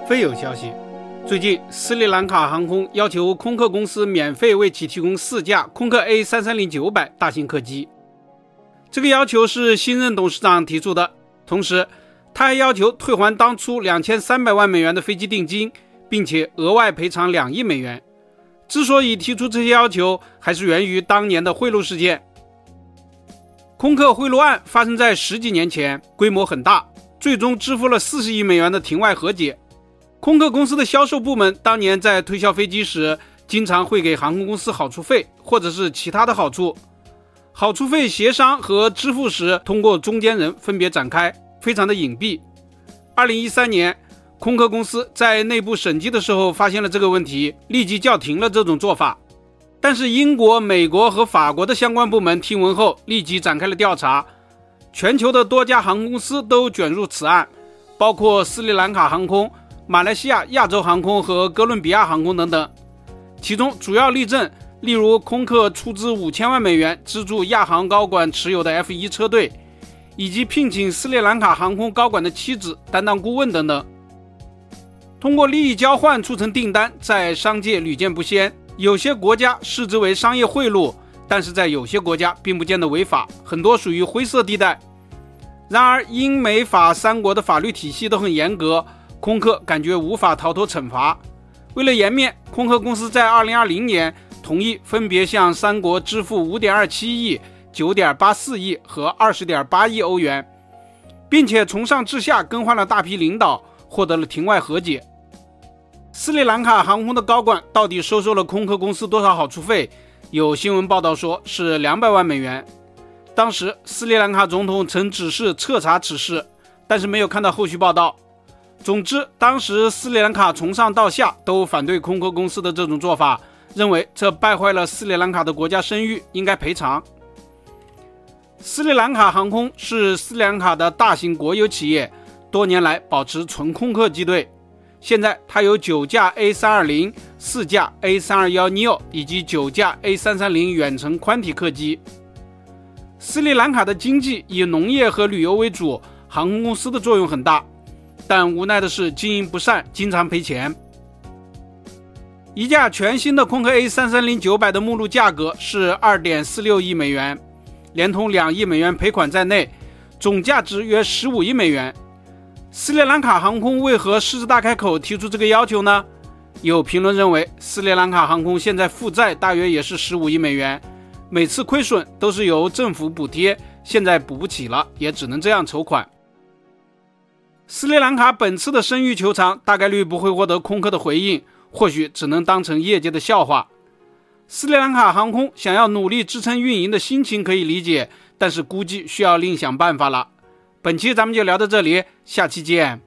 非有消息，最近斯里兰卡航空要求空客公司免费为其提供4架空客 A330-900大型客机。这个要求是新任董事长提出的，同时他还要求退还当初2300万美元的飞机定金，并且额外赔偿2亿美元。之所以提出这些要求，还是源于当年的贿赂事件。空客贿赂案发生在10几年前，规模很大，最终支付了40亿美元的庭外和解。空客公司的销售部门当年在推销飞机时，经常会给航空公司好处费或者是其他的好处。好处费协商和支付时通过中间人分别展开，非常的隐蔽。2013年，空客公司在内部审计的时候发现了这个问题，立即叫停了这种做法。但是英国、美国和法国的相关部门听闻后，立即展开了调查。全球的多家航空公司都卷入此案，包括斯里兰卡航空、马来西亚亚洲航空和哥伦比亚航空等等。其中主要例证，例如空客出资5000万美元资助亚航高管持有的 F1 车队，以及聘请斯里兰卡航空高管的妻子担当顾问等等。通过利益交换促成订单，在商界屡见不鲜，有些国家视之为商业贿赂，但是在有些国家并不见得违法，很多属于灰色地带。然而英美法3国的法律体系都很严格，空客感觉无法逃脱惩罚。为了颜面，空客公司在2020年同意分别向3国支付5.27亿、9.84亿和20.8亿欧元，并且从上至下更换了大批领导，获得了庭外和解。斯里兰卡航空的高管到底收受了空客公司多少好处费？有新闻报道说是200万美元。当时斯里兰卡总统曾指示彻查此事，但是没有看到后续报道。总之，当时斯里兰卡从上到下都反对空客公司的这种做法，认为这败坏了斯里兰卡的国家声誉，应该赔偿。斯里兰卡航空是斯里兰卡的大型国有企业，多年来保持纯空客机队。现在它有9架 A320、4架 A321neo 以及9架 A330 远程宽体客机。斯里兰卡的经济以农业和旅游为主，航空公司的作用很大，但无奈的是经营不善，经常赔钱。一架全新的空客 A330-900 的目录价格是 2.46 亿美元，连同2亿美元赔款在内，总价值约15亿美元。斯里兰卡航空为何狮子大开口提出这个要求呢？有评论认为，斯里兰卡航空现在负债大约也是15亿美元，每次亏损都是由政府补贴，现在补不起了，也只能这样筹款。斯里兰卡本次的声誉求偿大概率不会获得空客的回应，或许只能当成业界的笑话。斯里兰卡航空想要努力支撑运营的心情可以理解，但是估计需要另想办法了。本期咱们就聊到这里，下期见。